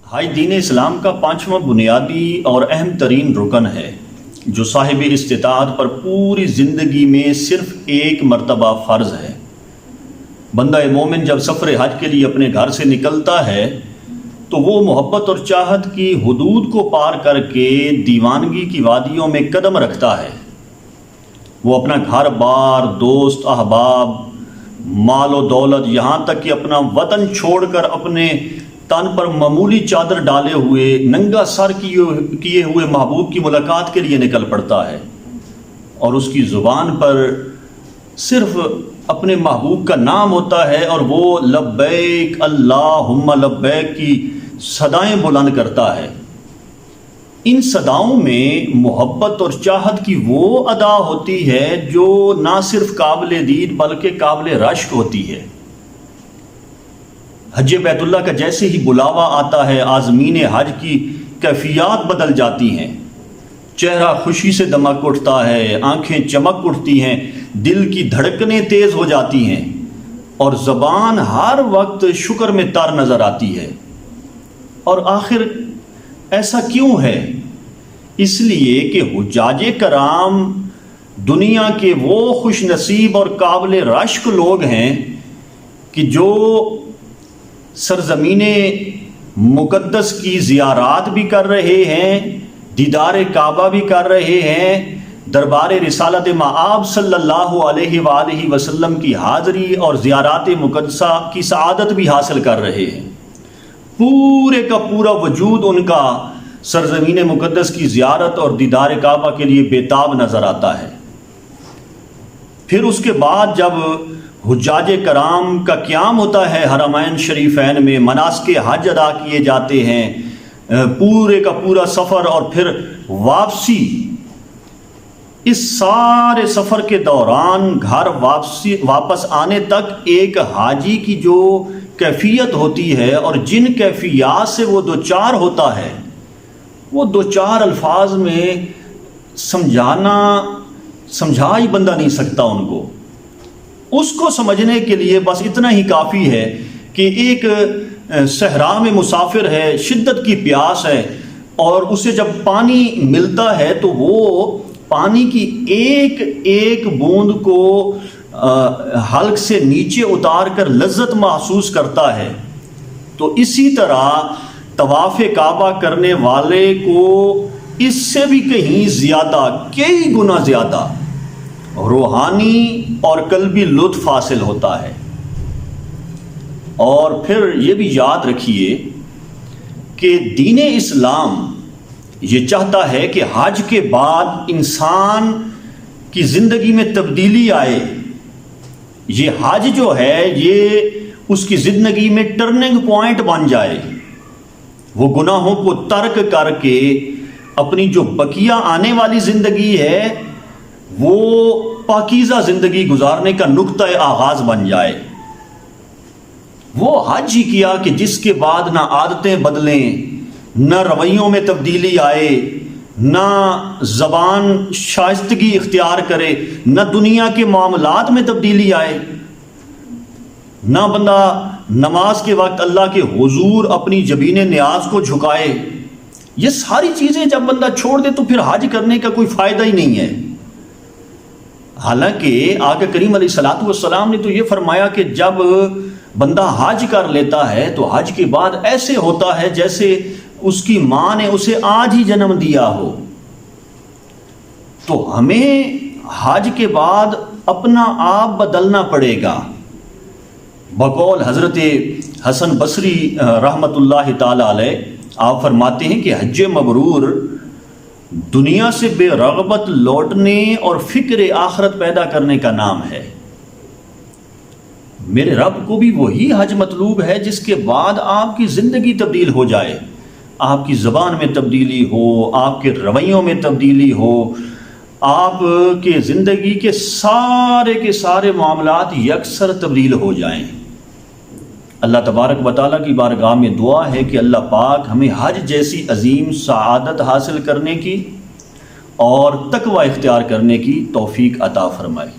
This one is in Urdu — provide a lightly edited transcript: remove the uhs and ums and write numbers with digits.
حج دین اسلام کا پانچواں بنیادی اور اہم ترین رکن ہے جو صاحب استطاعت پر پوری زندگی میں صرف ایک مرتبہ فرض ہے۔ بندہ مومن جب سفر حج کے لیے اپنے گھر سے نکلتا ہے تو وہ محبت اور چاہت کی حدود کو پار کر کے دیوانگی کی وادیوں میں قدم رکھتا ہے۔ وہ اپنا گھر بار، دوست، احباب، مال و دولت، یہاں تک کہ اپنا وطن چھوڑ کر اپنے تن پر معمولی چادر ڈالے ہوئے ننگا سر کیے ہوئے محبوب کی ملاقات کے لیے نکل پڑتا ہے، اور اس کی زبان پر صرف اپنے محبوب کا نام ہوتا ہے اور وہ لبیک اللہم لبیک کی صدائیں بلند کرتا ہے۔ ان صداؤں میں محبت اور چاہت کی وہ ادا ہوتی ہے جو نہ صرف قابل دید بلکہ قابل رشک ہوتی ہے۔ حج بیت اللہ کا جیسے ہی بلاوا آتا ہے، عازمین حج کی کیفیات بدل جاتی ہیں۔ چہرہ خوشی سے دمک اٹھتا ہے، آنکھیں چمک اٹھتی ہیں، دل کی دھڑکنیں تیز ہو جاتی ہیں، اور زبان ہر وقت شکر میں تر نظر آتی ہے۔ اور آخر ایسا کیوں ہے؟ اس لیے کہ حجاج کرام دنیا کے وہ خوش نصیب اور قابل رشک لوگ ہیں کہ جو سرزمین مقدس کی زیارات بھی کر رہے ہیں، دیدار کعبہ بھی کر رہے ہیں، دربار رسالت مآب صلی اللہ علیہ وآلہ وسلم کی حاضری اور زیارات مقدسہ کی سعادت بھی حاصل کر رہے ہیں۔ پورے کا پورا وجود ان کا سرزمین مقدس کی زیارت اور دیدار کعبہ کے لیے بےتاب نظر آتا ہے۔ پھر اس کے بعد جب حجاج کرام کا قیام ہوتا ہے حرمین شریفین میں، مناسک حج ادا کیے جاتے ہیں، پورے کا پورا سفر اور پھر واپسی، اس سارے سفر کے دوران گھر واپس آنے تک ایک حاجی کی جو کیفیت ہوتی ہے اور جن کیفیات سے وہ دوچار ہوتا ہے، وہ دو چار الفاظ میں سمجھا ہی بندہ نہیں سکتا ان کو۔ اس کو سمجھنے کے لیے بس اتنا ہی کافی ہے کہ ایک صحرا میں مسافر ہے، شدت کی پیاس ہے، اور اسے جب پانی ملتا ہے تو وہ پانی کی ایک ایک بوند کو حلق سے نیچے اتار کر لذت محسوس کرتا ہے۔ تو اسی طرح طواف کعبہ کرنے والے کو اس سے بھی کہیں زیادہ، کئی گنا زیادہ روحانی اور قلبی لطف حاصل ہوتا ہے۔ اور پھر یہ بھی یاد رکھیے کہ دین اسلام یہ چاہتا ہے کہ حج کے بعد انسان کی زندگی میں تبدیلی آئے۔ یہ حج جو ہے یہ اس کی زندگی میں ٹرننگ پوائنٹ بن جائے، وہ گناہوں کو ترک کر کے اپنی جو بقیہ آنے والی زندگی ہے وہ پاکیزہ زندگی گزارنے کا نقطہ آغاز بن جائے۔ وہ حج ہی کیا کہ جس کے بعد نہ عادتیں بدلیں، نہ رویوں میں تبدیلی آئے، نہ زبان شائستگی اختیار کرے، نہ دنیا کے معاملات میں تبدیلی آئے، نہ بندہ نماز کے وقت اللہ کے حضور اپنی جبین نیاز کو جھکائے۔ یہ ساری چیزیں جب بندہ چھوڑ دے تو پھر حج کرنے کا کوئی فائدہ ہی نہیں ہے۔ حالانکہ آقا کریم علیہ الصلوۃ والسلام نے تو یہ فرمایا کہ جب بندہ حج کر لیتا ہے تو حج کے بعد ایسے ہوتا ہے جیسے اس کی ماں نے اسے آج ہی جنم دیا ہو۔ تو ہمیں حج کے بعد اپنا آپ بدلنا پڑے گا۔ بقول حضرت حسن بصری رحمۃ اللہ تعالی علیہ، آپ فرماتے ہیں کہ حج مبرور دنیا سے بے رغبت لوٹنے اور فکر آخرت پیدا کرنے کا نام ہے۔ میرے رب کو بھی وہی حج مطلوب ہے جس کے بعد آپ کی زندگی تبدیل ہو جائے، آپ کی زبان میں تبدیلی ہو، آپ کے رویوں میں تبدیلی ہو، آپ کے زندگی کے سارے معاملات یکسر تبدیل ہو جائیں۔ اللہ تبارک و تعالیٰ کی بارگاہ میں دعا ہے کہ اللہ پاک ہمیں حج جیسی عظیم سعادت حاصل کرنے کی اور تقوی اختیار کرنے کی توفیق عطا فرمائے۔